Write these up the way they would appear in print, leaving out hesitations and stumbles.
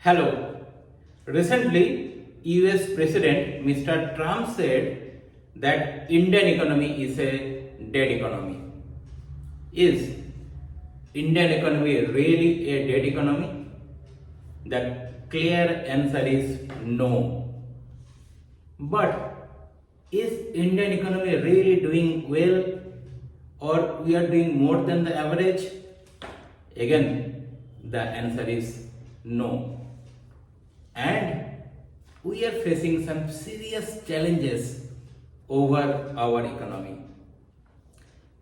Hello. Recently, US President Mr. Trump said that Indian economy is a dead economy. Is Indian economy really a dead economy? The clear answer is no. But is Indian economy really doing well or we are doing more than the average? Again, the answer is no. And we are facing some serious challenges over our economy.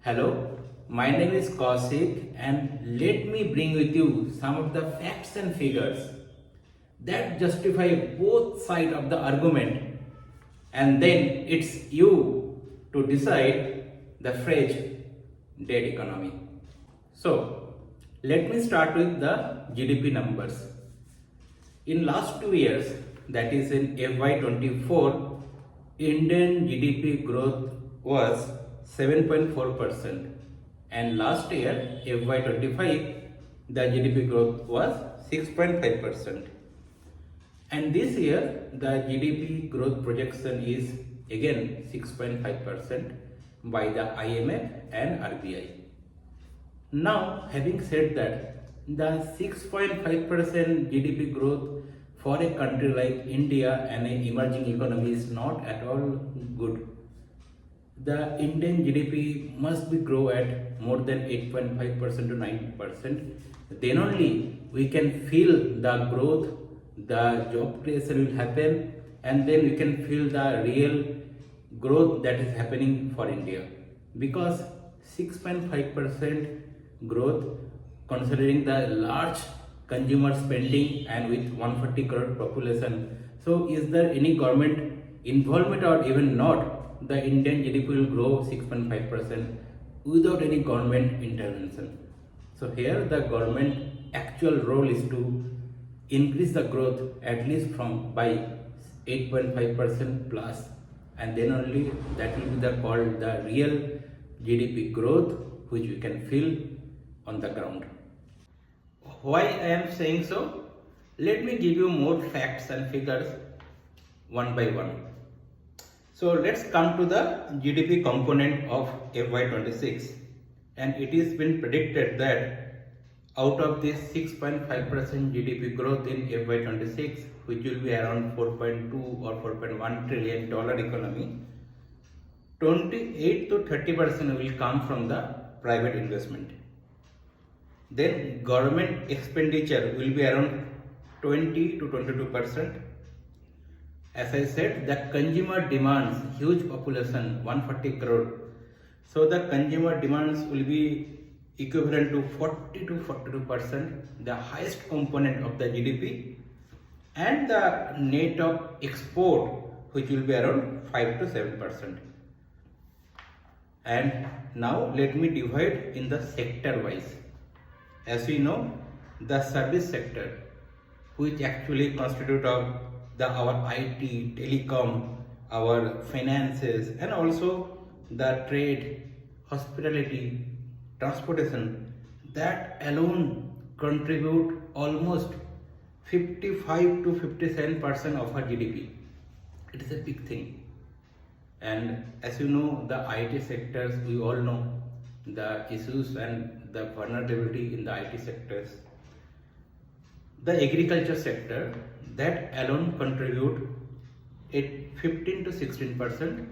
Hello, my name is Kaushik and let me bring with you some of the facts and figures that justify both sides of the argument, and then it's you to decide the phrase dead economy. So, let me start with the GDP numbers. In last 2 years, that is in FY24, Indian GDP growth was 7.4%, and last year FY25, the GDP growth was 6.5%. And this year, the GDP growth projection is again 6.5% by the IMF and RBI. Now, having said that, the 6.5% GDP growth for a country like India and an emerging economy is not at all good. The Indian GDP must be grow at more than 8.5% to 9%. Then only we can feel the growth, the job creation will happen, and then we can feel the real growth that is happening for India. Because 6.5% growth, considering the large consumer spending and with 140 crore population, so is there any government involvement or even not, the Indian GDP will grow 6.5% without any government intervention. So here the government actual role is to increase the growth at least from by 8.5% plus, and then only that will be the called the real GDP growth which we can feel on the ground. Why I am saying so? Let me give you more facts and figures one by one. So let's come to the GDP component of FY26, and it is been predicted that out of this 6.5% GDP growth in FY26, which will be around 4.2 or 4.1 trillion dollar economy, 28 to 30% will come from the private investment. Then government expenditure will be around 20 to 22%. As I said, the consumer demands huge population 140 crore. So the consumer demands will be equivalent to 40 to 42%, the highest component of the GDP, and the net of export which will be around 5 to 7%. And now let me divide in the sector wise. As we know, the service sector, which actually constitute of our IT, telecom, our finances, and also the trade, hospitality, transportation, that alone contribute almost 55 to 57% of our GDP. It is a big thing. And as you know, the IT sectors, we all know the issues and the vulnerability in the IT sectors. The agriculture sector, that alone contribute 15 to 16%,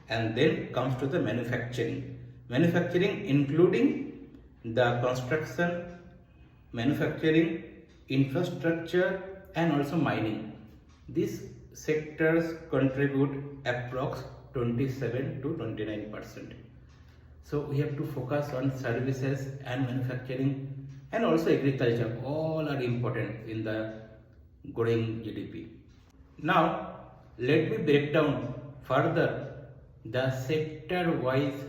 and then comes to the manufacturing. Manufacturing including the construction, manufacturing, infrastructure, and also mining. These sectors contribute approx 27 to 29%. So we have to focus on services and manufacturing and also agriculture. All are important in the growing GDP. Now let me break down further the sector wise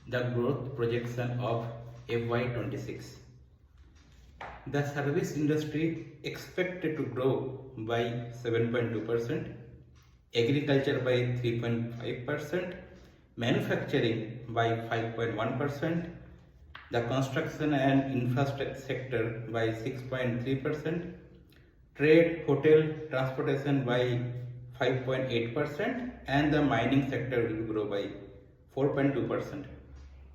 the growth projection of FY26. The service industry expected to grow by 7.2%, agriculture by 3.5%, manufacturing by 5.1%, the construction and infrastructure sector by 6.3%, trade, hotel, transportation by 5.8%, and the mining sector will grow by 4.2%.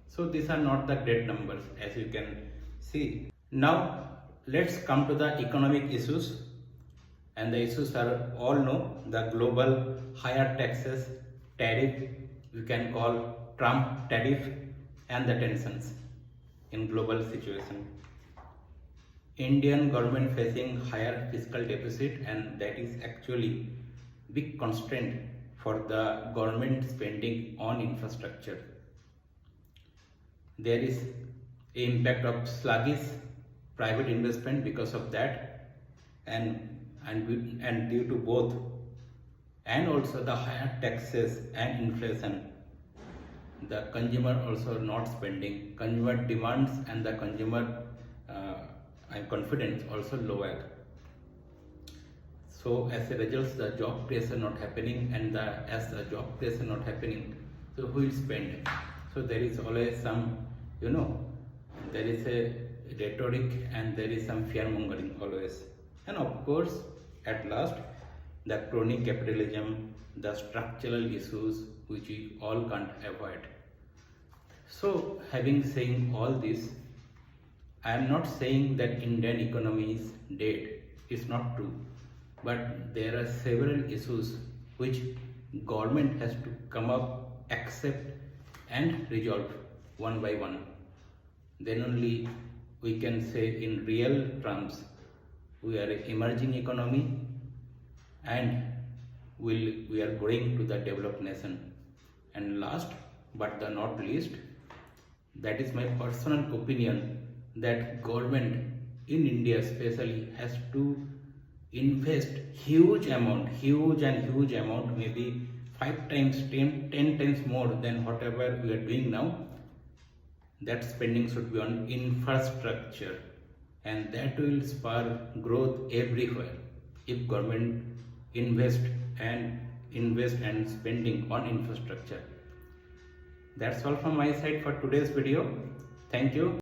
So these are not the great numbers, as you can see. Now let's come to the economic issues, and the issues are all know the global higher taxes, tariff, you can call Trump tariff, and the tensions in global situation. Indian government facing higher fiscal deficit, and that is actually big constraint for the government spending on infrastructure. There is impact of sluggish private investment because of that, and due to both, and also the higher taxes and inflation, the consumer also not spending, consumer demands and the consumer confidence also lower. So as a result, the job creation not happening, and as the job creation not happening, so who will spend? So there is always some, there is a rhetoric and there is some fear mongering always. And of course, at last, the crony capitalism, the structural issues which we all can't avoid. So having saying all this, I am not saying that Indian economy is dead. It's not true. But there are several issues which government has to come up, accept and resolve one by one. Then only we can say in real terms we are an emerging economy and we are going to the developed nation. And last but the not least, that is my personal opinion, that government in India especially has to invest huge amount, maybe 5 times, 10 times more than whatever we are doing now. That spending should be on infrastructure, and that will spur growth everywhere if government invest and spending on infrastructure. That's all from my side for today's video. Thank you.